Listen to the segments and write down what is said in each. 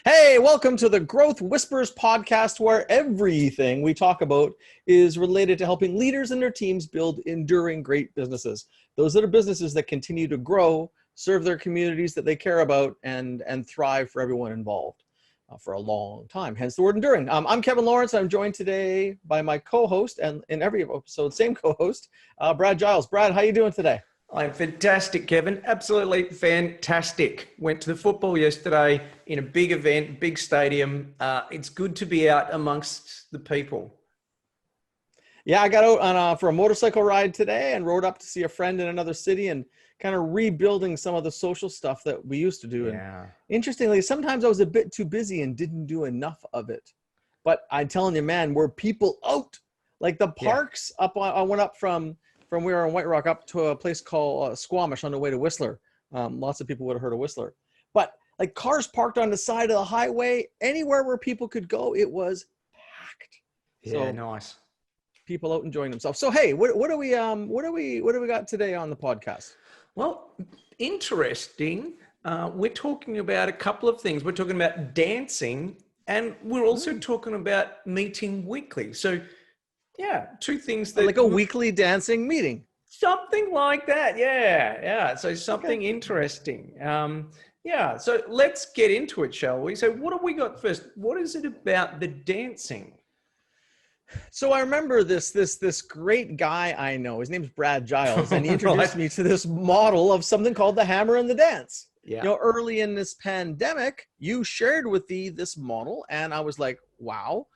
Hey, welcome to the Growth Whisperers Podcast, where everything we talk about is related to helping leaders and their teams build enduring great businesses. Those are businesses that continue to grow, serve their communities that they care about, and thrive for everyone involved for a long time. Hence the word enduring. I'm Kevin Lawrence. I'm joined today by my co-host, and in every episode, same co-host, Brad Giles. Brad, how you doing today? I'm fantastic, Kevin. Absolutely fantastic. Went to the football yesterday in a big event, big stadium. It's good to be out amongst the people. Yeah, I got out on for a motorcycle ride today and rode up to see a friend in another city and kind of rebuilding some of the social stuff that we used to do. Yeah. And interestingly, sometimes I was a bit too busy and didn't do enough of it. But I'm telling you, man, we're people out. Like the parks I went up from we were in White Rock up to a place called Squamish on the way to Whistler. Lots of people would have heard of Whistler. But like cars parked on the side of the highway, anywhere where people could go, it was packed. Yeah, so nice. People out enjoying themselves. So hey, what do we got today on the podcast? Well, interesting. We're talking about a couple of things. We're talking about dancing, and we're also talking about meeting weekly. So yeah, two things that like a weekly dancing meeting. Something like that. Yeah. So something interesting. So let's get into it, shall we? So what have we got first? What is it about the dancing? So I remember this great guy I know. His name's Brad Giles, and he introduced me to this model of something called the hammer and the dance. Yeah. You know, early in this pandemic, you shared with me this model, and I was like, wow,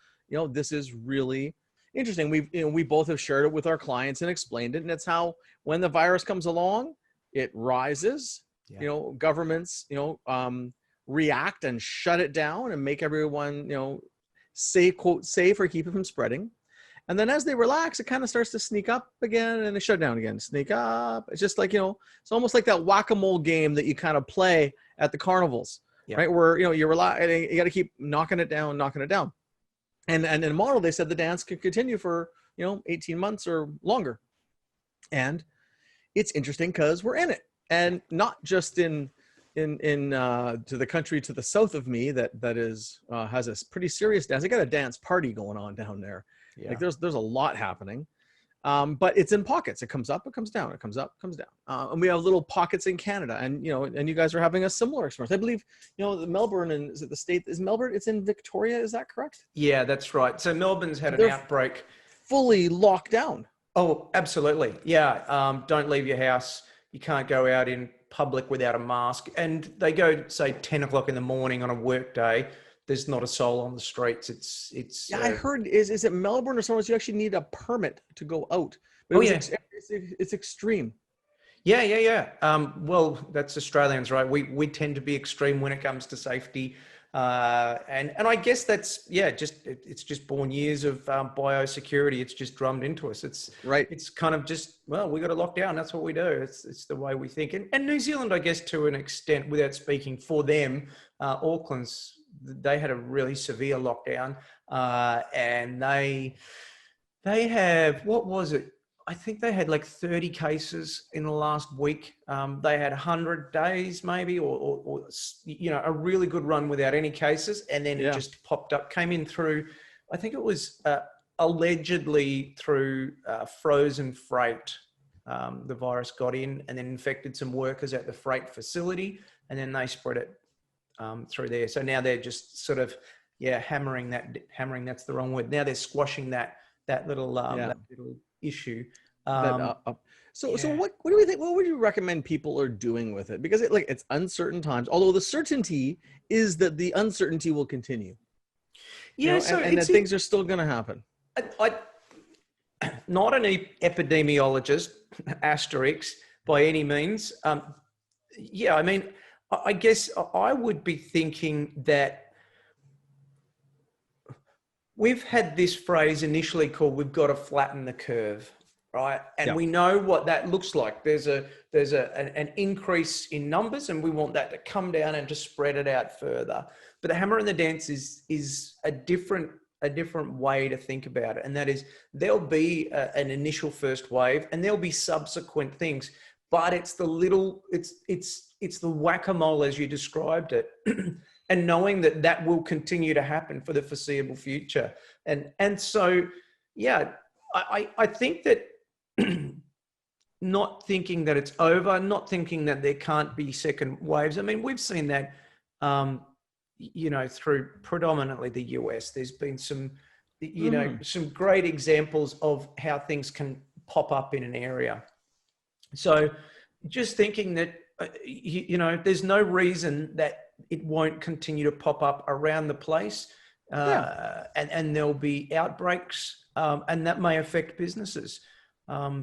this is really interesting. We both have shared it with our clients and explained it, and it's how when the virus comes along, it rises. Yeah. Governments, react and shut it down and make everyone, say quote safe or keep it from spreading. And then as they relax, it kind of starts to sneak up again and it shut down again. Sneak up. It's just like it's almost like that whack-a-mole game that you kind of play at the carnivals, right? Where you relax, you got to keep knocking it down. And in the model, they said the dance could continue for, 18 months or longer. And it's interesting because we're in it, and not just in to the country to the south of me that is has a pretty serious dance. They got a dance party going on down there. Yeah. Like there's a lot happening. But it's in pockets. It comes up, it comes down, it comes up, comes down. And we have little pockets in Canada, and you guys are having a similar experience. I believe, Melbourne, and is it the state? Is Melbourne? It's in Victoria. Is that correct? Yeah, that's right. So Melbourne's had an outbreak. Fully locked down. Oh, absolutely. Yeah. Don't leave your house. You can't go out in public without a mask. And they go, say, 10 o'clock in the morning on a work day. There's not a soul on the streets. It's. I heard is it Melbourne or somewhere else? You actually need a permit to go out. But it's extreme. Yeah. Well, that's Australians, right? We tend to be extreme when it comes to safety, and I guess that's it's just born years of biosecurity. It's just drummed into us. It's right. It's kind of just we got to lock down. That's what we do. It's the way we think. And New Zealand, I guess, to an extent, without speaking for them, Auckland's. They had a really severe lockdown, and they have, what was it? I think they had like 30 cases in the last week. They had 100 days maybe, or a really good run without any cases, and then it just popped up, came in through, I think it was allegedly through frozen freight. The virus got in and then infected some workers at the freight facility, and then they spread it through there. So now they're just sort of hammering, that's the wrong word. Now they're squashing that little issue. So what do we think? What would you recommend people are doing with it? Because it's uncertain times, although the certainty is that the uncertainty will continue. Yeah, and that things are still going to happen. I not an epidemiologist, asterisk, by any means. I mean, I guess I would be thinking that we've had this phrase initially called "we've got to flatten the curve," right? And we know what that looks like. There's an increase in numbers, and we want that to come down and to spread it out further. But the hammer and the dance is a different way to think about it, and that is there'll be an initial first wave, and there'll be subsequent things. But it's the whack-a-mole as you described it. and knowing that that will continue to happen for the foreseeable future. And so, yeah, I think that not thinking that it's over, not thinking that there can't be second waves. I mean, we've seen that, through predominantly the US. There's been some, some great examples of how things can pop up in an area. So just thinking that, there's no reason that it won't continue to pop up around the place. And there'll be outbreaks, and that may affect businesses.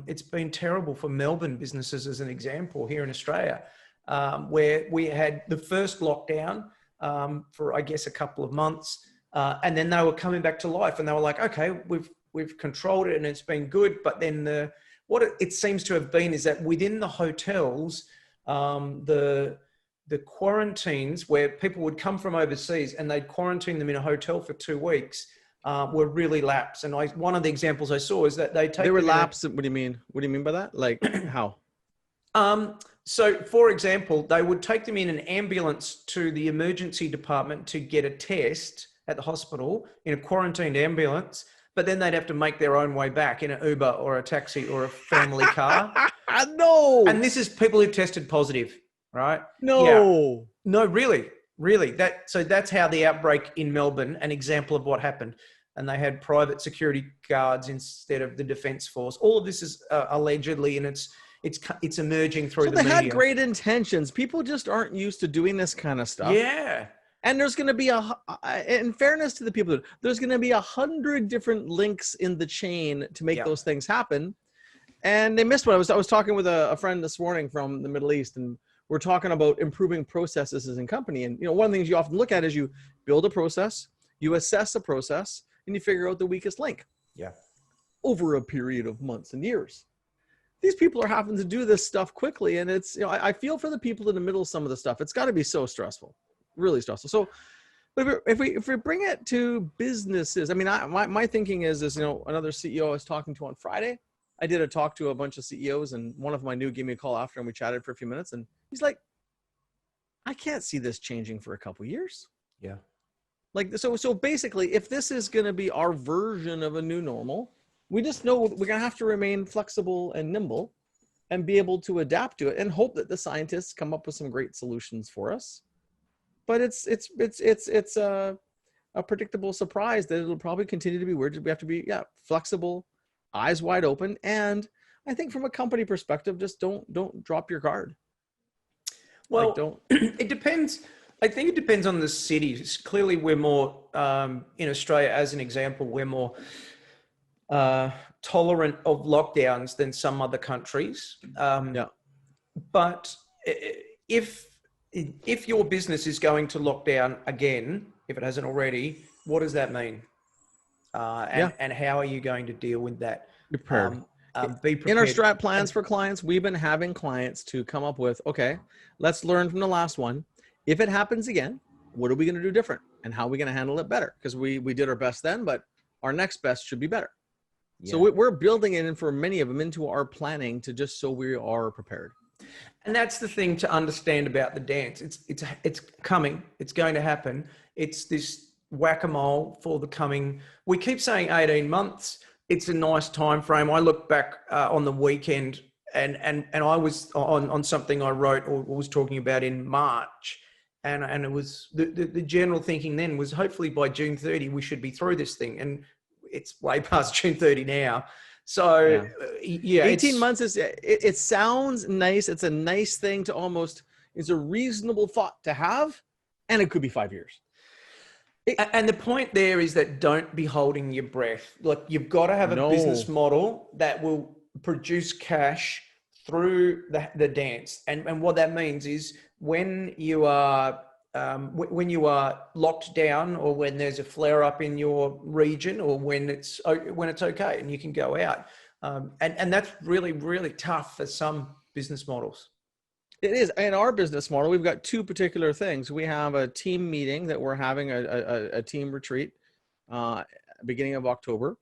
It's been terrible for Melbourne businesses, as an example, here in Australia, where we had the first lockdown for, I guess, a couple of months, and then they were coming back to life, and they were like, okay, we've controlled it and it's been good. But then what it seems to have been is that within the hotels, the quarantines where people would come from overseas and they'd quarantine them in a hotel for 2 weeks were really lapsed. And one of the examples I saw is that they were lapsed. What do you mean? What do you mean by that? Like how? So, for example, they would take them in an ambulance to the emergency department to get a test at the hospital in a quarantined ambulance, but then they'd have to make their own way back in an Uber or a taxi or a family car. No. And this is people who tested positive, right? No. Yeah. No, really. So that's how the outbreak in Melbourne, an example of what happened. And they had private security guards instead of the Defence Force. All of this is allegedly, and it's emerging through the media. So they had great intentions. People just aren't used to doing this kind of stuff. Yeah. And there's going to be in fairness to the people, there's going to be 100 different links in the chain to make those things happen. And they missed one. I was talking with a friend this morning from the Middle East, and we're talking about improving processes as a company. And, one of the things you often look at is you build a process, you assess a process, and you figure out the weakest link. Yeah. Over a period of months and years. These people are having to do this stuff quickly. And it's, I feel for the people in the middle of some of the stuff. It's got to be so stressful, really stressful. So, but if we bring it to businesses, I mean, my thinking is another CEO I was talking to on Friday. I did a talk to a bunch of CEOs, and one of them I knew gave me a call after, and we chatted for a few minutes. And he's like, I can't see this changing for a couple of years. Yeah. Like, so basically, if this is going to be our version of a new normal, we just know we're going to have to remain flexible and nimble and be able to adapt to it and hope that the scientists come up with some great solutions for us. But it's a predictable surprise that it'll probably continue to be weird. We have to be, flexible, eyes wide open. And I think from a company perspective, just don't drop your guard. Well, it depends. I think it depends on the cities. Clearly, we're more, in Australia, as an example, we're more tolerant of lockdowns than some other countries. But if your business is going to lock down again, if it hasn't already, what does that mean? And how are you going to deal with that? Be prepared. Be prepared. In our strat plans for clients, we've been having clients to come up with, okay, let's learn from the last one. If it happens again, what are we going to do different? And how are we going to handle it better? Because we did our best then, but our next best should be better. Yeah. So we're building it in for many of them into our planning to just so we are prepared. And that's the thing to understand about the dance. It's coming. It's going to happen. It's this whack-a-mole for the coming. We keep saying 18 months. It's a nice time frame. I look back on the weekend and I was on something I wrote or was talking about in March. And it was the general thinking then was hopefully by June 30, we should be through this thing. And it's way past June 30 now. So 18 months it sounds nice. It's a nice thing to almost, it's a reasonable thought to have, and it could be 5 years. And the point there is that don't be holding your breath. Like, you've got to have a business model that will produce cash through the dance. And what that means is when you are locked down, or when there's a flare up in your region, or when it's okay and you can go out. And that's really, really tough for some business models. It is. In our business model, we've got two particular things. We have a team meeting that we're having a team retreat beginning of October.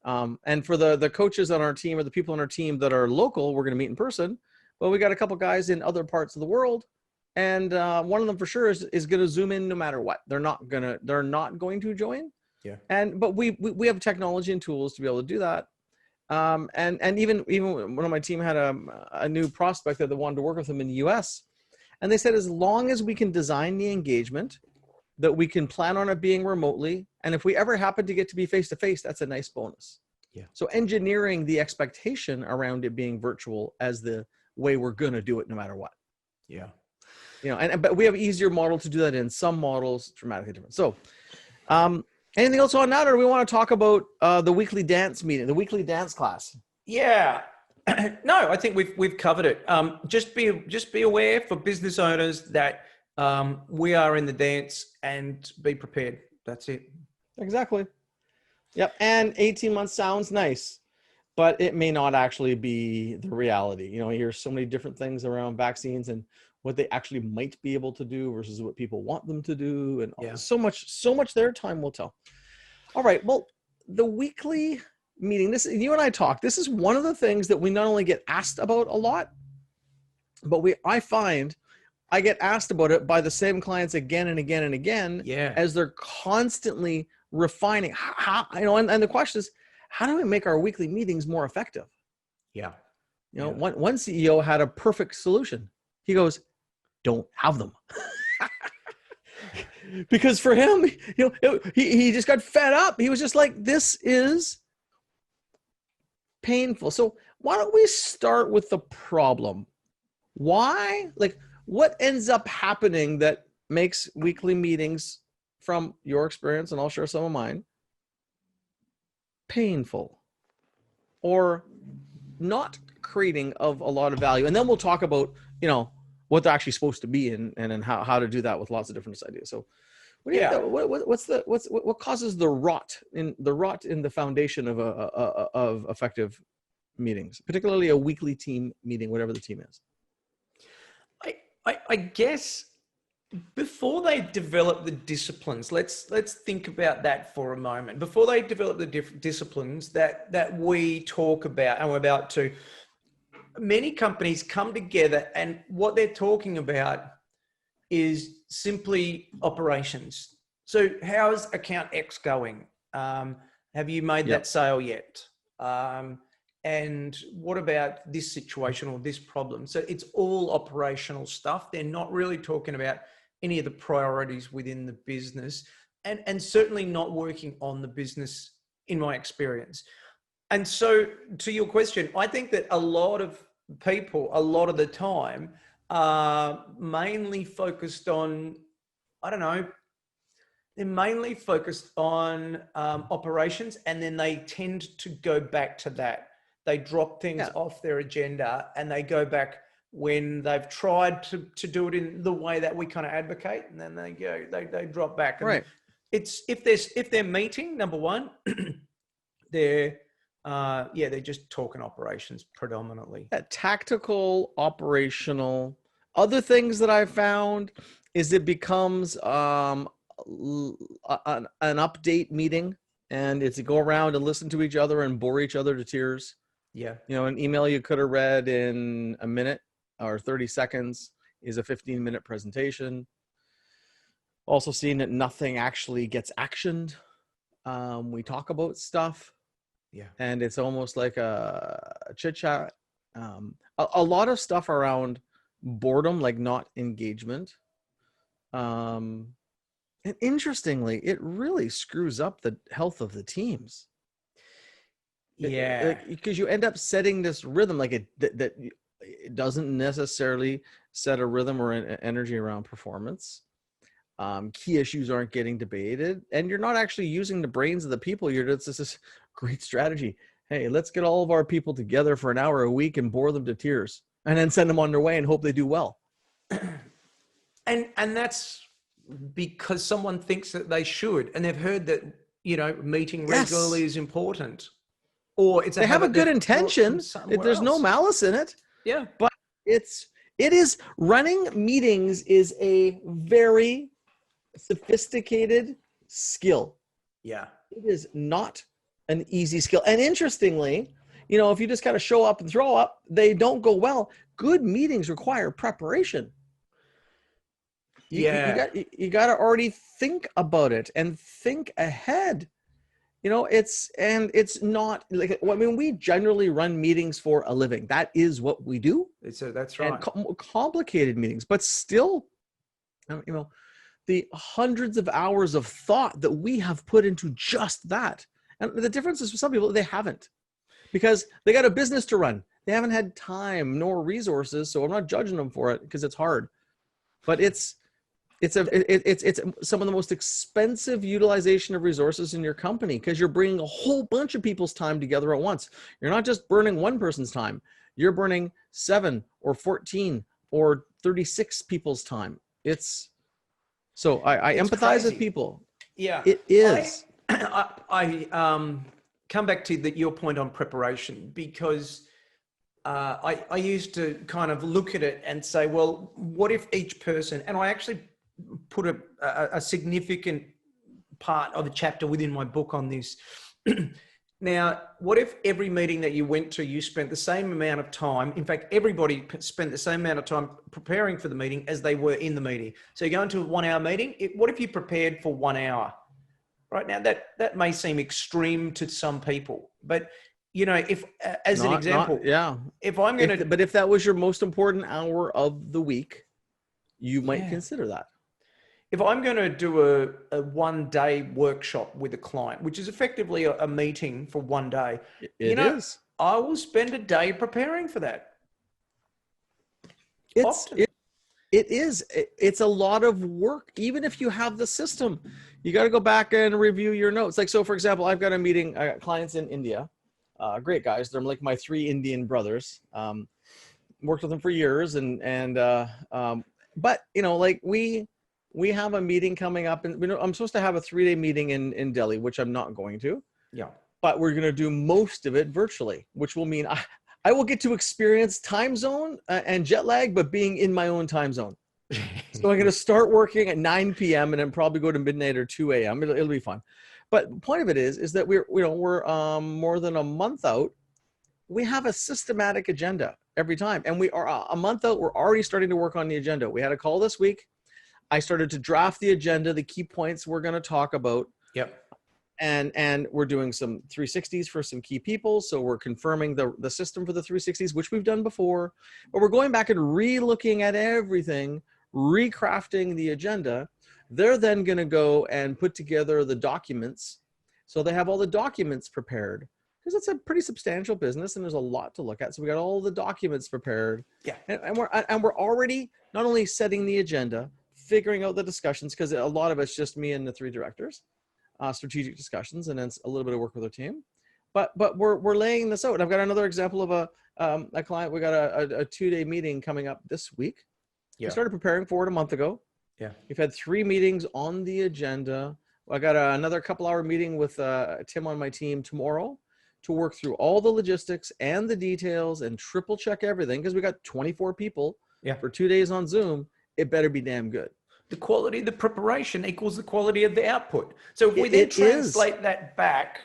And for the coaches on our team, or the people on our team that are local, we're going to meet in person. But we got a couple guys in other parts of the world And one of them for sure is going to zoom in no matter what. They're not going to join. Yeah. But we have technology and tools to be able to do that. And even one of my team had a new prospect that wanted to work with them in the US. And they said, as long as we can design the engagement, that we can plan on it being remotely. And if we ever happen to get to be face-to-face, that's a nice bonus. Yeah. So engineering the expectation around it being virtual as the way we're going to do it no matter what. Yeah. But we have easier model to do that in. Some models dramatically different. So anything else on that, or do we want to talk about the weekly dance meeting, the weekly dance class? Yeah. No, I think we've covered it. Just be aware for business owners that we are in the dance, and be prepared. That's it. Exactly. Yep. And 18 months sounds nice, but it may not actually be the reality. You hear so many different things around vaccines and what they actually might be able to do versus what people want them to do. And so much there, time will tell. All right. Well, the weekly meeting, you and I talked, this is one of the things that we not only get asked about a lot, but I find I get asked about it by the same clients again and again and again, as they're constantly refining how, and the question is, how do we make our weekly meetings more effective? Yeah. One CEO had a perfect solution. He goes, don't have them. Because for him, he just got fed up. He was just like, this is painful. So why don't we start with the problem? Why? What ends up happening that makes weekly meetings, from your experience, and I'll share some of mine, painful or not creating of a lot of value? And then we'll talk about, what they're actually supposed to be and how to do that with lots of different ideas. So what causes the rot in the foundation of effective meetings, particularly a weekly team meeting, whatever the team is? I guess before they develop the disciplines, let's think about that for a moment. Before they develop the disciplines that we talk about and we're about to, many companies come together, and what they're talking about is simply operations. So how's account X going? Have you made that sale yet? And what about this situation or this problem? So it's all operational stuff. They're not really talking about any of the priorities within the business, and certainly not working on the business, in my experience. And so to your question, I think that a lot of people, a lot of the time, are mainly focused on, they're mainly focused on operations, and then they tend to go back to that. They drop things off their agenda, and they go back when they've tried to do it in the way that we kind of advocate, and then they drop back. And right. It's if they're meeting, number one, they're just talking operations predominantly. Tactical, operational. Other things that I've found is it becomes an update meeting, and it's to go around and listen to each other and bore each other to tears. Yeah. An email you could have read in a minute or 30 seconds is a 15-minute presentation. Also seeing that nothing actually gets actioned. We talk about stuff. Yeah. And it's almost like a chit chat. A lot of stuff around boredom, like not engagement. And interestingly, it really screws up the health of the teams. Yeah. Because you end up setting this rhythm, that it doesn't necessarily set a rhythm or an energy around performance. Key issues aren't getting debated, and you're not actually using the brains of the people. It's this great strategy. Hey, let's get all of our people together for an hour a week and bore them to tears, and then send them on their way and hope they do well. And that's because someone thinks that they should, and they've heard that, meeting regularly is important. Or they have a good intention. There's no malice in it. Yeah. But it is running meetings is a very sophisticated skill. Yeah. It is not an easy skill. And interestingly, if you just kind of show up and throw up, they don't go well. Good meetings require preparation. You got to already think about it and think ahead. It's not like, I mean, we generally run meetings for a living. That is what we do. That's right. And complicated meetings, but still, the hundreds of hours of thought that we have put into just that. And the difference is, for some people, they haven't, because they got a business to run. They haven't had time nor resources. So I'm not judging them for it, because it's hard, but it's some of the most expensive utilization of resources in your company, because you're bringing a whole bunch of people's time together at once. You're not just burning one person's time. You're burning 7 or 14 or 36 people's time. So I empathize crazy with people. Yeah, it is. I come back to your point on preparation, because I used to kind of look at it and say, well, what if each person, and I actually put a significant part of a chapter within my book on this. Now, what if every meeting that you went to, you spent the same amount of time? In fact, everybody spent the same amount of time preparing for the meeting as they were in the meeting. So you're going to a 1 hour meeting. What if you prepared for 1 hour? Right now, that may seem extreme to some people, but if, as an example, if I'm going to, but if that was your most important hour of the week, you might consider that. If I'm going to do a 1 day workshop with a client, which is effectively a meeting for 1 day, it is. I will spend a day preparing for that. It is. It's a lot of work. Even if you have the system, you got to go back and review your notes. Like, so for example, I've got a meeting, I got clients in India, great guys. They're like my 3 Indian brothers. Worked with them for years. But like we have a meeting coming up, and I'm supposed to have a 3-day meeting in Delhi, which I'm not going to. Yeah. But we're going to do most of it virtually, which will mean I will get to experience time zone and jet lag, but being in my own time zone. So I'm going to start working at 9 p.m. and then probably go to midnight or 2 a.m. It'll be fun. But the point of it is that we're more than a month out. We have a systematic agenda every time. And we are a month out. We're already starting to work on the agenda. We had a call this week. I started to draft the agenda, the key points we're going to talk about. Yep. And we're doing some 360s for some key people. So we're confirming the system for the 360s, which we've done before. But we're going back and re-looking at everything, recrafting the agenda. They're then going to go and put together the documents. So they have all the documents prepared, because it's a pretty substantial business and there's a lot to look at. So we got all the documents prepared. Yeah. And we're already not only setting the agenda, figuring out the discussions, because a lot of it's just me and the 3 directors, strategic discussions, and then a little bit of work with our team. But we're laying this out. I've got another example of a client. We got a 2-day meeting coming up this week. Yeah. We started preparing for it a month ago. Yeah. We've had 3 meetings on the agenda. I got another couple-hour meeting with Tim on my team tomorrow to work through all the logistics and the details and triple check everything, because we got 24 people for 2 days on Zoom. It better be damn good. The quality of the preparation equals the quality of the output. So if we then translate that back,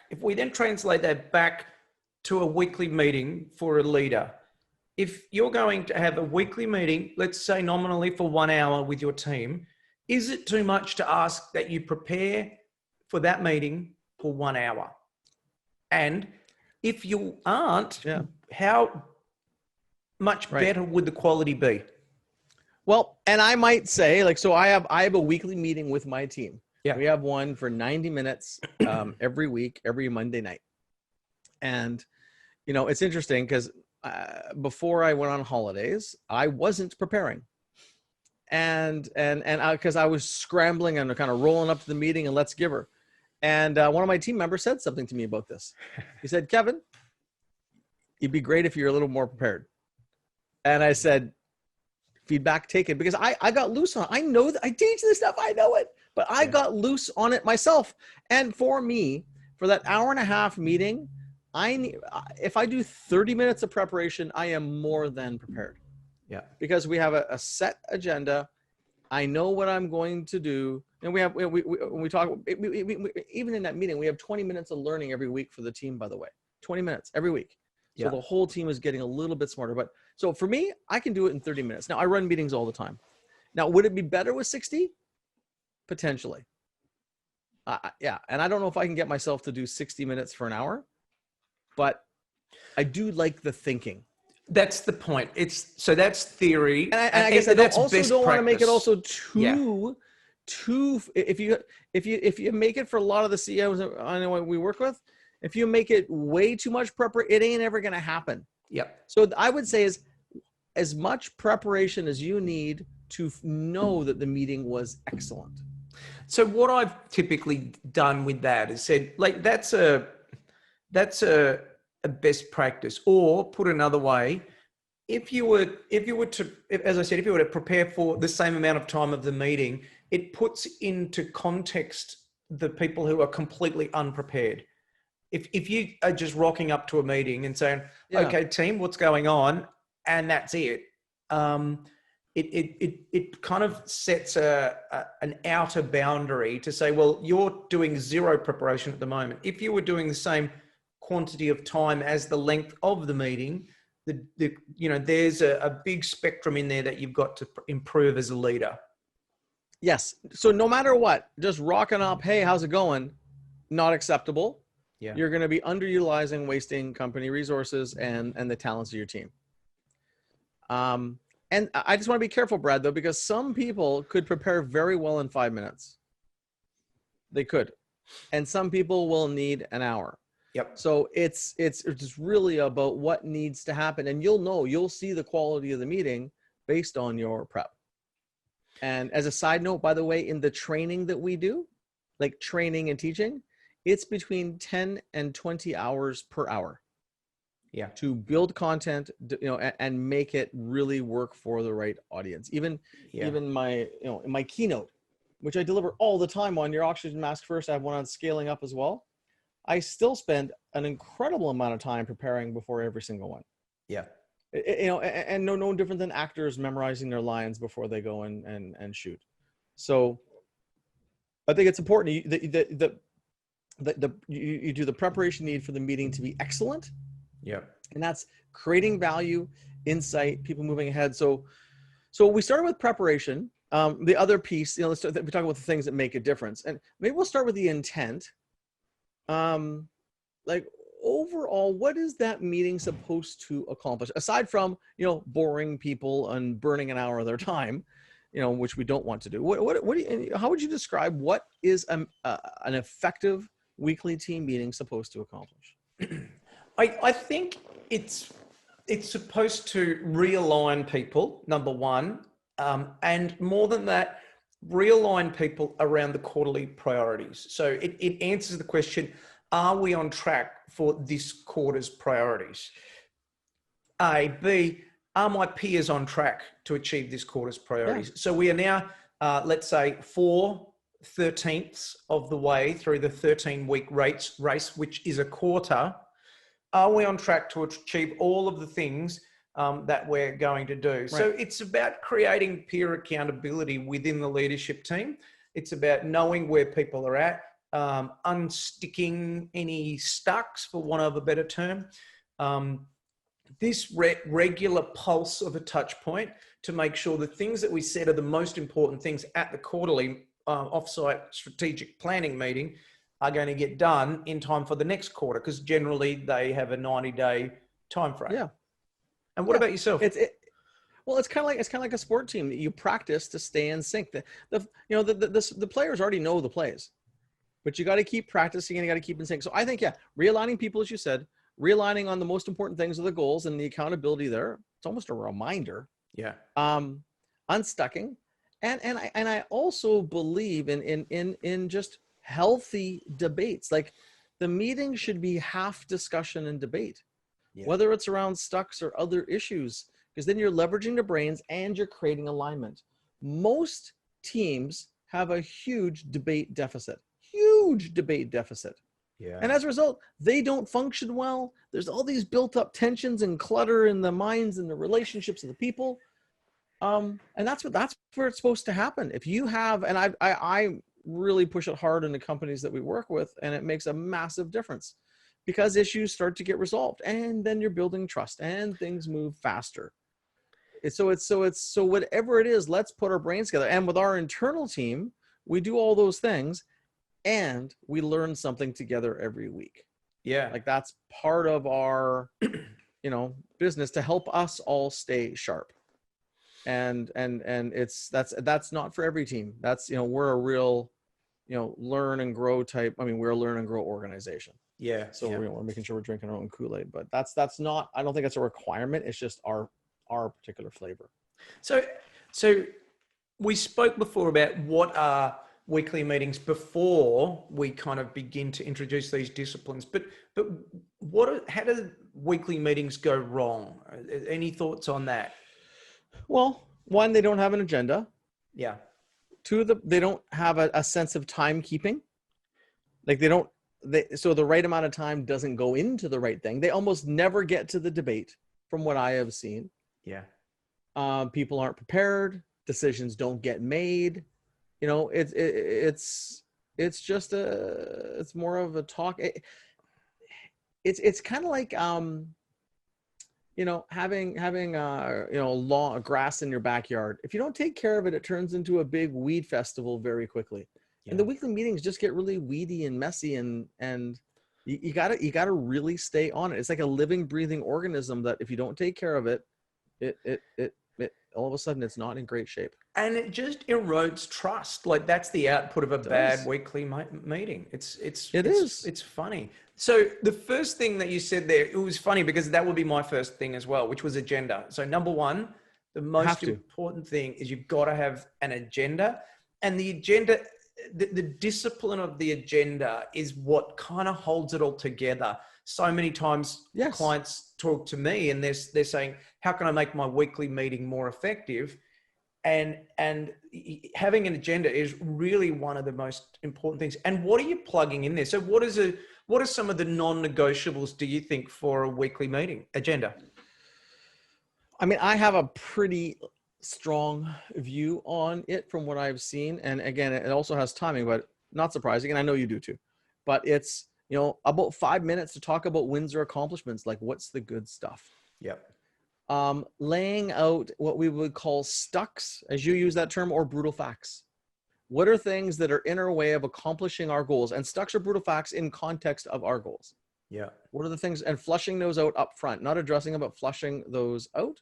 to a weekly meeting for a leader, if you're going to have a weekly meeting, let's say nominally for 1 hour with your team, is it too much to ask that you prepare for that meeting for 1 hour? And if you aren't, how much better would the quality be? Well, and I might say, like, so I have a weekly meeting with my team. Yeah. We have one for 90 minutes every week, every Monday night. And, it's interesting because before I went on holidays, I wasn't preparing. And because I was scrambling and kind of rolling up to the meeting and let's give her. And one of my team members said something to me about this. He said, Kevin, it'd be great if you're a little more prepared. And I said, feedback taken, because I got loose on it. I know that I teach this stuff. I know it, but I got loose on it myself. And for me, for that hour and a half meeting, if I do 30 minutes of preparation, I am more than prepared. Yeah. Because we have a set agenda. I know what I'm going to do. And we talk, even in that meeting, we have 20 minutes of learning every week for the team, by the way, 20 minutes every week. So the whole team is getting a little bit smarter. But so for me, I can do it in 30 minutes. Now I run meetings all the time. Now, would it be better with 60? Potentially. Yeah. And I don't know if I can get myself to do 60 minutes for an hour, but I do like the thinking. That's the point. So that's theory. And I guess I that's also best don't want to make it practice. also too, if you make it for a lot of the CEOs I know we work with, if you make it way too much preparation, it ain't ever going to happen. Yep. So I would say is as much preparation as you need to know that the meeting was excellent. So what I've typically done with that is said, like, that's a best practice. Or put another way, if you were to, as I said, if you were to prepare for the same amount of time of the meeting, it puts into context the people who are completely unprepared. If you are just rocking up to a meeting and saying, okay, team, what's going on? And that's it. It kind of sets an outer boundary to say, well, you're doing zero preparation at the moment. If you were doing the same quantity of time as the length of the meeting, there's a big spectrum in there that you've got to improve as a leader. Yes. So no matter what, just rocking up, hey, how's it going? Not acceptable. Yeah. You're going to be underutilizing, wasting company resources and the talents of your team. And I just want to be careful, Brad, though, because some people could prepare very well in 5 minutes. They could. And some people will need an hour. Yep. So it's just really about what needs to happen. And you'll see the quality of the meeting based on your prep. And as a side note, by the way, in the training that we do, like training and teaching, it's between 10 and 20 hours per hour. Yeah. To build content, and make it really work for the right audience. Even my, in my keynote, which I deliver all the time on Your Oxygen Mask First, I have one on scaling up as well. I still spend an incredible amount of time preparing before every single one. Yeah. And no different than actors memorizing their lines before they go and shoot. So I think it's important you do the preparation need for the meeting to be excellent. Yeah. And that's creating value, insight, people moving ahead. So we started with preparation. The other piece, we talk about the things that make a difference, and maybe we'll start with the intent. Like overall, what is that meeting supposed to accomplish aside from, boring people and burning an hour of their time, which we don't want to do? How would you describe what is an effective weekly team meeting supposed to accomplish? I think it's supposed to realign people, number one, and more than that, realign people around the quarterly priorities. So it answers the question, are we on track for this quarter's priorities? A. B, are my peers on track to achieve this quarter's priorities? Yeah. So we are now, let's say, 4/13 of the way through the 13-week race, which is a quarter. Are we on track to achieve all of the things that we're going to do? Right. So it's about creating peer accountability within the leadership team. It's about knowing where people are at, unsticking any stucks, for want of a better term. This regular pulse of a touch point to make sure the things that we said are the most important things at the quarterly offsite strategic planning meeting are going to get done in time for the next quarter, because generally they have a 90-day time frame. Yeah. And what about yourself? Well, it's kind of like a sport team that you practice to stay in sync. The players already know the plays, but you got to keep practicing and you got to keep in sync. So I think, realigning people, as you said, realigning on the most important things of the goals and the accountability there. It's almost a reminder. Yeah. Unstucking, and I also believe in just healthy debates. Like the meeting should be half discussion and debate, whether it's around stucks or other issues, because then you're leveraging the brains and you're creating alignment. Most teams have a huge debate deficit. Yeah. And as a result, they don't function well. There's all these built up tensions and clutter in the minds and the relationships of the people. And that's where it's supposed to happen. If you have, and I really push it hard in the companies that we work with, and it makes a massive difference because issues start to get resolved, and then you're building trust and things move faster. So whatever it is, let's put our brains together. And with our internal team, we do all those things and we learn something together every week. Yeah. Like that's part of our, business to help us all stay sharp. And that's not for every team. That's, we're a real, learn and grow type. I mean, we're a learn and grow organization. Yeah. So we're making sure we're drinking our own Kool-Aid, but that's not, I don't think it's a requirement. It's just our particular flavor. So we spoke before about what are weekly meetings before we kind of begin to introduce these disciplines, but how do weekly meetings go wrong? Any thoughts on that? Well, one, they don't have an agenda. Yeah. Two, they don't have a sense of timekeeping. Like so the right amount of time doesn't go into the right thing. They almost never get to the debate from what I have seen. Yeah. People aren't prepared. Decisions don't get made. It's just it's more of a talk. It's kind of like, having long grass in your backyard. If you don't take care of it, it turns into a big weed festival very quickly. Yeah. And the weekly meetings just get really weedy and messy, and you gotta really stay on it. It's like a living, breathing organism that if you don't take care of it, it all of a sudden it's not in great shape. And it just erodes trust. Like that's the output of a bad weekly meeting. It's funny. So the first thing that you said there, it was funny because that would be my first thing as well, which was agenda. So number one, the most important thing is you've got to have an agenda, and the agenda, the discipline of the agenda is what kind of holds it all together. So many times clients talk to me and they're saying, how can I make my weekly meeting more effective? And having an agenda is really one of the most important things. And what are you plugging in there? So what are some of the non-negotiables, do you think, for a weekly meeting agenda? I mean, I have a pretty strong view on it from what I've seen. And again, it also has timing, but not surprising. And I know you do too, but it's, about 5 minutes to talk about wins or accomplishments. Like what's the good stuff? Yep. Laying out what we would call stucks, as you use that term, or brutal facts. What are things that are in our way of accomplishing our goals? And stucks or brutal facts in context of our goals. Yeah. What are the things, and flushing those out up front, not addressing them, but flushing those out.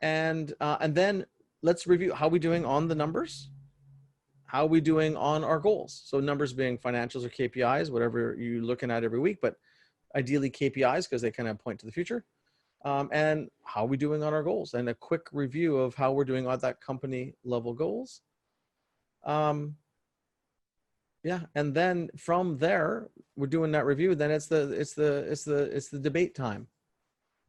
And then let's review how we doing on the numbers. How are we doing on our goals? So numbers being financials or KPIs, whatever you're looking at every week, but ideally KPIs because they kind of point to the future. And how are we doing on our goals, and a quick review of how we're doing on that company level goals. And then from there, we're doing that review. Then it's the debate time,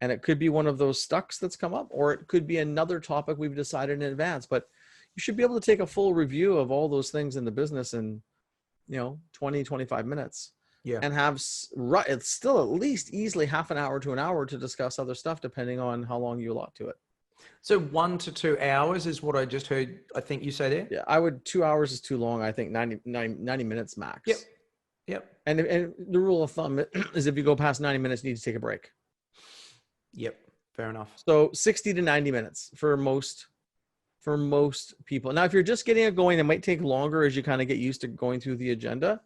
and it could be one of those stucks that's come up, or it could be another topic we've decided in advance. But you should be able to take a full review of all those things in the business in 20, 25 minutes. Yeah. And it's still at least easily half an hour to an hour to discuss other stuff, depending on how long you allot to it. So 1 to 2 hours is what I just heard. I think you say there. Yeah, 2 hours is too long. I think 90 minutes max. Yep. And the rule of thumb is if you go past 90 minutes, you need to take a break. Yep. Fair enough. So 60 to 90 minutes for most people. Now, if you're just getting it going, it might take longer as you kind of get used to going through the agenda.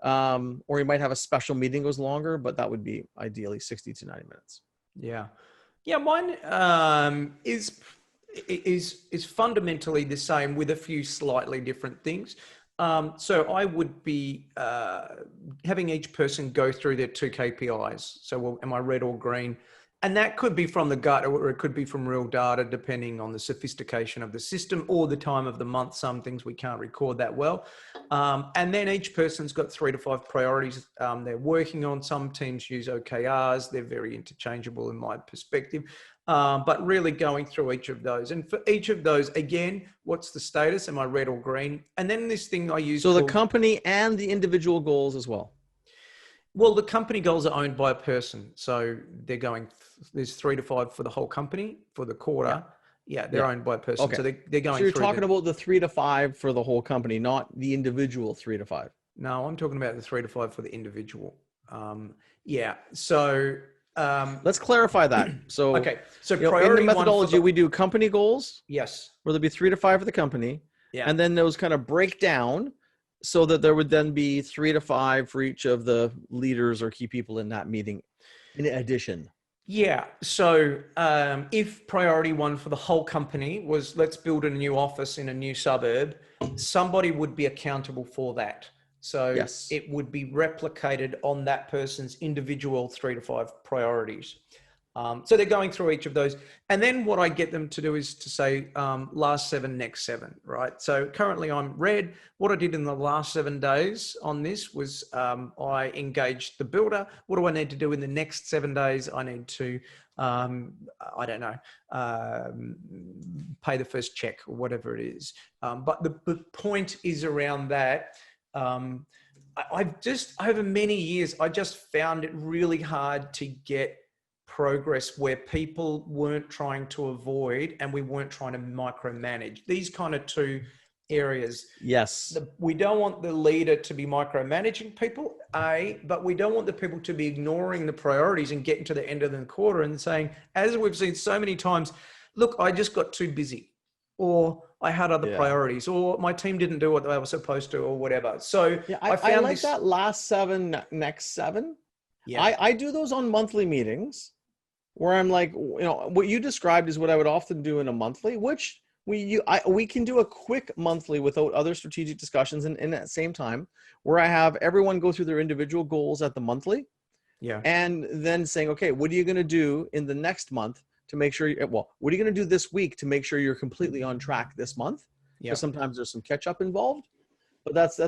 Or you might have a special meeting goes longer, but that would be ideally 60 to 90 minutes. Yeah. Mine is fundamentally the same with a few slightly different things. So I would be having each person go through their 2 KPIs. So am I red or green? And that could be from the gut, or it could be from real data, depending on the sophistication of the system or the time of the month. Some things we can't record that well. And then each person's got 3 to 5 priorities they're working on. Some teams use OKRs. They're very interchangeable in my perspective. But really going through each of those. And for each of those, again, what's the status? Am I red or green? And then this thing I use. So the company and the individual goals as well. Well, the company goals are owned by a person. So they're going, there's 3 to 5 for the whole company for the quarter. Yeah, they're owned by a person. Okay. So they're going. So you're talking about the 3 to 5 for the whole company, not the individual 3 to 5. No, I'm talking about the 3 to 5 for the individual. So Let's clarify that. So, okay. So in the priority one methodology, we do company goals. Yes. Where there'll be 3 to 5 for the company. Yeah. And then those kind of break down so that there would then be 3 to 5 for each of the leaders or key people in that meeting in addition. Yeah. So if priority one for the whole company was let's build a new office in a new suburb, somebody would be accountable for that. So Yes. it would be replicated on that person's individual 3 to 5 priorities. So they're going through each of those. And then what I get them to do is to say, last 7, next 7, right? So currently I'm red. What I did in the last 7 days on this was I engaged the builder. What do I need to do in the next 7 days? I need to, I don't know, pay the first check or whatever it is. But the point is around that. I've just, over many years, I just found it really hard to get progress where people weren't trying to avoid and we weren't trying to micromanage. These kind of two areas. Yes. We don't want the leader to be micromanaging people, but we don't want the people to be ignoring the priorities and getting to the end of the quarter and saying, as we've seen so many times, look, I just got too busy, or I had other priorities, or my team didn't do what they were supposed to, or whatever. So yeah, I like that last 7, next 7. Yeah. I do those on monthly meetings where I'm like, what you described is what I would often do in a monthly, which we can do a quick monthly without other strategic discussions. And at the same time, where I have everyone go through their individual goals at the monthly. Yeah. And then saying, okay, what are you going to do in the next month to make sure what are you going to do this week to make sure you're completely on track this month? Yeah. Because sometimes there's some catch up involved, but that's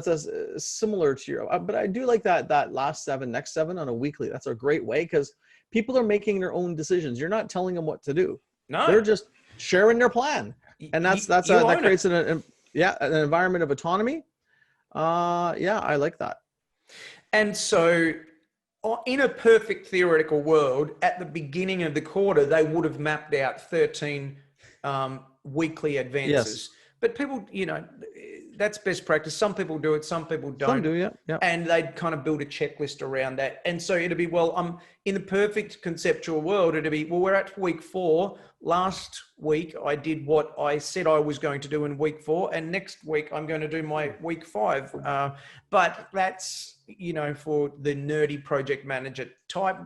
similar to your, but I do like that last 7, next 7 on a weekly. That's a great way because people are making their own decisions. You're not telling them what to do. No, they're just sharing their plan. And that creates an environment of autonomy. I like that. And so in a perfect theoretical world, at the beginning of the quarter, they would have mapped out 13 weekly advances. Yes. But people, that's best practice. Some people do it, some people don't. Some do, yeah. And they'd kind of build a checklist around that. And so it'd be, in the perfect conceptual world, it'd be, we're at week 4. Last week, I did what I said I was going to do in week 4. And next week, I'm going to do my week 5. But that's, for the nerdy project manager type,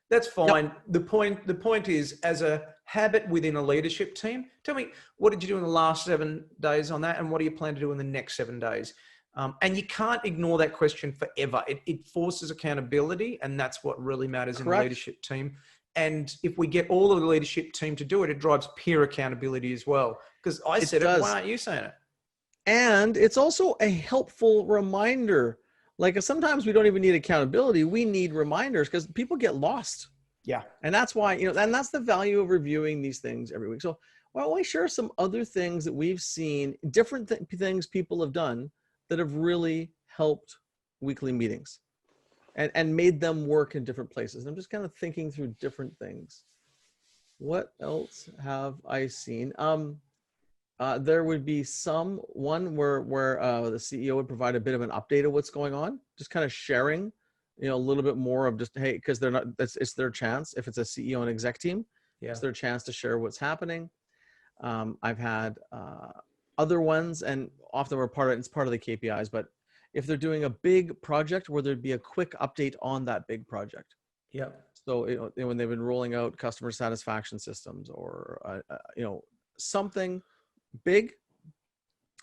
that's fine. Yep. The point is, as a habit within a leadership team, tell me, what did you do in the last 7 days on that? And what do you plan to do in the next 7 days? And you can't ignore that question forever. It forces accountability, and that's what really matters. Correct. In a leadership team. And if we get all of the leadership team to do it, it drives peer accountability as well. Because I said it, why aren't you saying it? And it's also a helpful reminder. Like sometimes we don't even need accountability. We need reminders because people get lost. Yeah. And that's why, and that's the value of reviewing these things every week. So why don't we share some other things that we've seen, different things people have done that have really helped weekly meetings and made them work in different places. And I'm just kind of thinking through different things. What else have I seen? There would be one where the CEO would provide a bit of an update of what's going on, just kind of sharing, a little bit more of just, hey, because it's their chance. If it's a CEO and exec team, it's their chance to share what's happening. I've had other ones, and often it's part of the KPIs, but if they're doing a big project where there'd be a quick update on that big project. Yeah. So, when they've been rolling out customer satisfaction systems or, something big,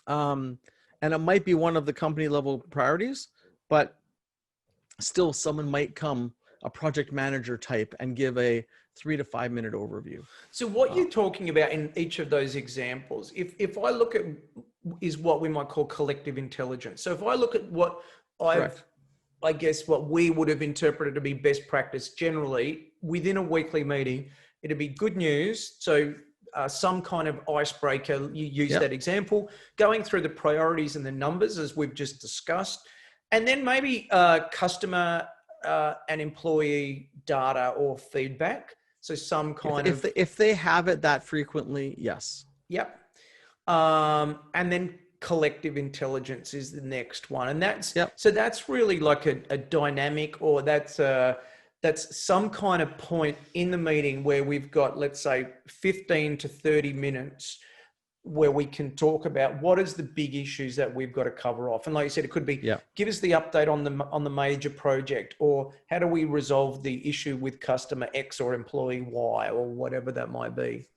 and it might be one of the company level priorities, but still someone might come, a project manager type, and give a 3 to 5 minute overview. So what you're talking about in each of those examples, if I look at, is what we might call collective intelligence. So if I look at what I guess what we would have interpreted to be best practice generally within a weekly meeting, it'd be good news. So some kind of icebreaker, you use that example, going through the priorities and the numbers as we've just discussed, and then maybe customer and employee data or feedback. So some kind of... If they have it that frequently, yes. Yep. And then collective intelligence is the next one. And that's... So that's really like a dynamic, or that's that's some kind of point in the meeting where we've got, let's say, 15 to 30 minutes where we can talk about what is the big issues that we've got to cover off. And like you said, it could be, give us the update on the major project, or how do we resolve the issue with customer X or employee Y, or whatever that might be.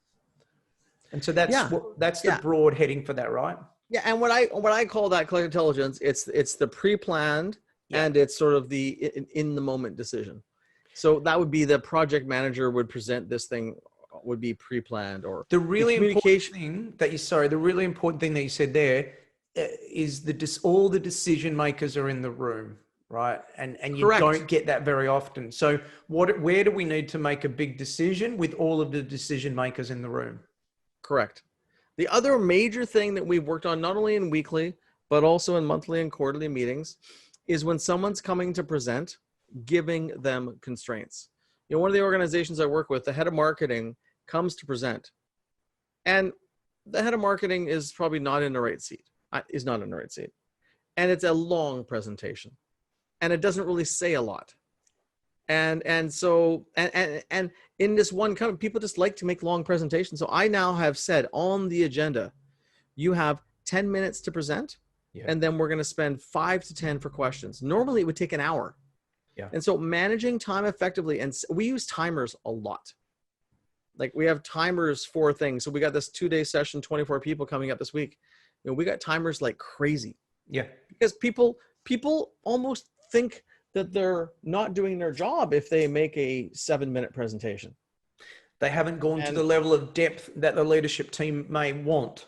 And so that's the broad heading for that, right? Yeah. And what I call that collective intelligence, it's the pre-planned and it's sort of the in the moment decision. So that would be the project manager would present this thing, would be pre-planned, or the really important thing that you said there is all the decision makers are in the room, right? And you don't get that very often. So where do we need to make a big decision with all of the decision makers in the room? Correct. The other major thing that we've worked on, not only in weekly, but also in monthly and quarterly meetings, is when someone's coming to present, giving them constraints. One of the organizations I work with, the head of marketing comes to present, and the head of marketing is probably not in the right seat, and it's a long presentation, and it doesn't really say a lot. And so in this one company, people just like to make long presentations. So I now have said on the agenda, you have 10 minutes to present, and then we're going to spend 5 to 10 for questions. Normally it would take an hour. Yeah. And so managing time effectively, and we use timers a lot. Like we have timers for things. So we got this 2-day session, 24 people coming up this week. We got timers like crazy. Yeah. Because people almost think that they're not doing their job if they make a 7-minute presentation. They haven't gone to the level of depth that the leadership team may want.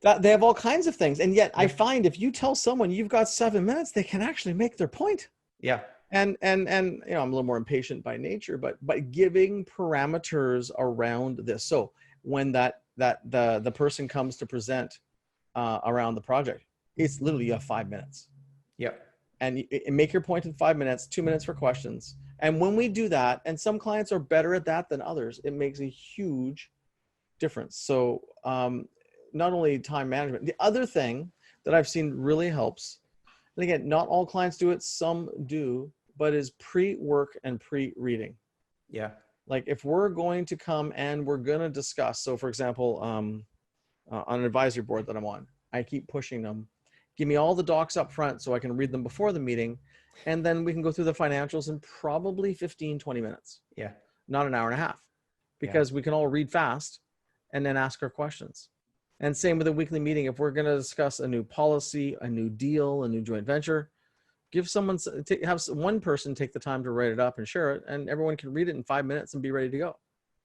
That they have all kinds of things. And yet I find if you tell someone you've got 7 minutes, they can actually make their point. Yeah. And I'm a little more impatient by nature, but giving parameters around this. So when the person comes to present around the project, it's literally you have 5 minutes. Yeah. And make your point in 5 minutes, 2 minutes for questions. And when we do that, and some clients are better at that than others, it makes a huge difference. So not only time management, the other thing that I've seen really helps, and again, not all clients do it, some do, but is pre-work and pre-reading. Yeah. Like if we're going to come and we're going to discuss, so for example, on an advisory board that I'm on, I keep pushing them, give me all the docs up front so I can read them before the meeting. And then we can go through the financials in probably 15, 20 minutes. Yeah. Not an hour and a half, because we can all read fast and then ask our questions. And same with a weekly meeting. If we're going to discuss a new policy, a new deal, a new joint venture, have one person take the time to write it up and share it, and everyone can read it in 5 minutes and be ready to go.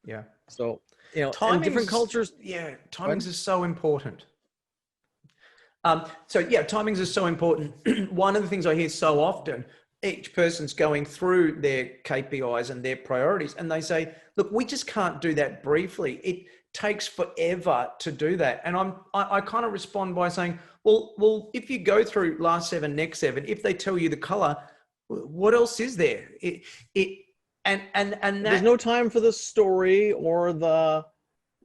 Yeah. So, in different cultures. Yeah. Timings is so important. Timings is so important. One of the things I hear so often, each person's going through their KPIs and their priorities, and they say, look, we just can't do that briefly. It takes forever to do that. And I kind of respond by saying, well, if you go through last 7, next 7, if they tell you the color, what else is there? There's no time for the story or the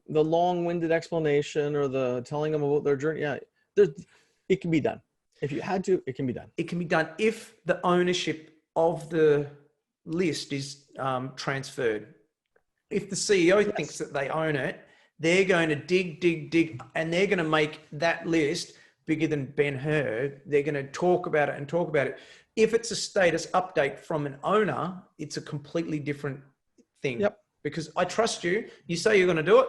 long-winded explanation or the telling them about their journey. Yeah, it can be done. If you had to, it can be done. It can be done if the ownership of the list is transferred. If the CEO thinks that they own it, they're going to dig, and they're going to make that list bigger than Ben-Hur. They're going to talk about it. If it's a status update from an owner, it's a completely different thing. Yep. Because I trust you. You say you're going to do it.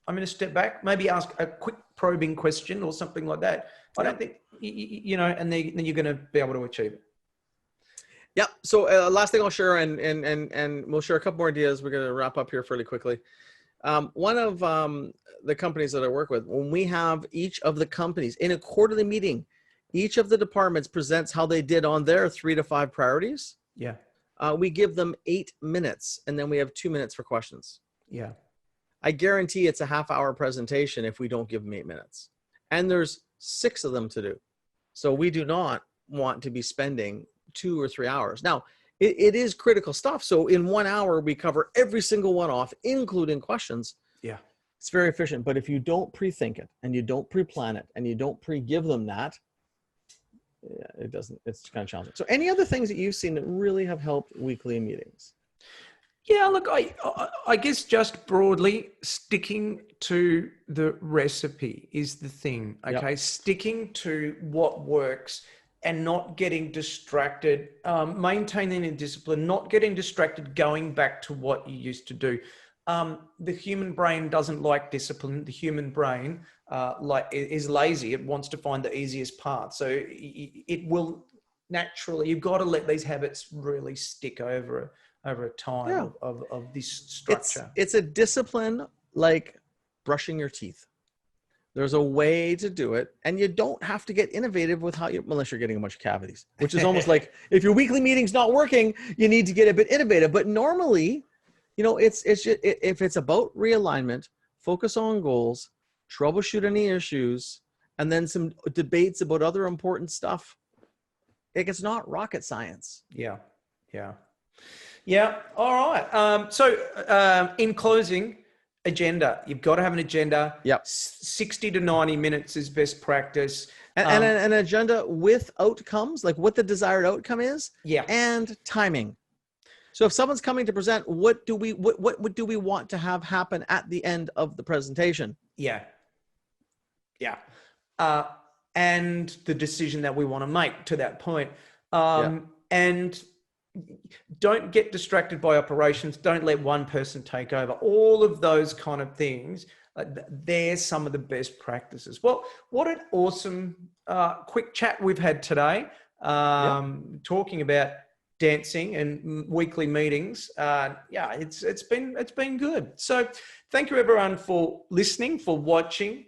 I'm going to step back, maybe ask a quick probing question or something like that. I don't think, and then you're going to be able to achieve it. Yeah. So last thing I'll share, and we'll share a couple more ideas. We're going to wrap up here fairly quickly. One of the companies that I work with, when we have each of the companies in a quarterly meeting, each of the departments presents how they did on their 3 to 5 priorities. Yeah. We give them 8 minutes, and then we have 2 minutes for questions. Yeah. I guarantee it's a half-hour presentation if we don't give them 8 minutes. And there's 6 of them to do. So we do not want to be spending 2 or 3 hours. Now, it is critical stuff. So in 1 hour, we cover every single one off, including questions. Yeah. It's very efficient. But if you don't pre-think it, and you don't pre-plan it, and you don't pre-give them that, it doesn't, it's kind of challenging. So any other things that you've seen that really have helped weekly meetings? Yeah, look, I guess just broadly, sticking to the recipe is the thing, okay? Yep. Sticking to what works and not getting distracted, maintaining a discipline, not getting distracted, going back to what you used to do. The human brain doesn't like discipline. The human brain is lazy. It wants to find the easiest path. So it will naturally, you've got to let these habits really stick over a time of this structure. It's a discipline like brushing your teeth. There's a way to do it, and you don't have to get innovative with how you, unless you're getting a bunch of cavities, which is almost like if your weekly meeting's not working, you need to get a bit innovative. But normally, it's just, if it's about realignment, focus on goals, troubleshoot any issues, and then some debates about other important stuff. It's not rocket science. Yeah. All right. So in closing, agenda. You've got to have an agenda. Yep. 60 to 90 minutes is best practice. And an agenda with outcomes, like what the desired outcome is. Yeah. And timing. So if someone's coming to present, what do we want to have happen at the end of the presentation? Yeah. And the decision that we want to make to that point. And don't get distracted by operations. Don't let one person take over. All of those kind of things, they're some of the best practices. Well, what an awesome quick chat we've had today, talking about dancing and weekly meetings. It's been good. So thank you everyone for listening, for watching.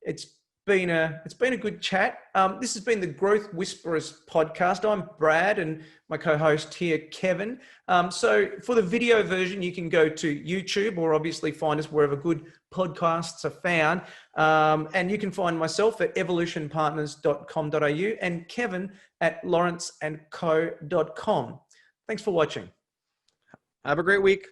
It's been a good chat. This has been the Growth Whisperers podcast. I'm Brad and my co-host here, Kevin. So for the video version, you can go to YouTube or obviously find us wherever good podcasts are found. And you can find myself at evolutionpartners.com.au and Kevin at lawrenceandco.com. Thanks for watching. Have a great week.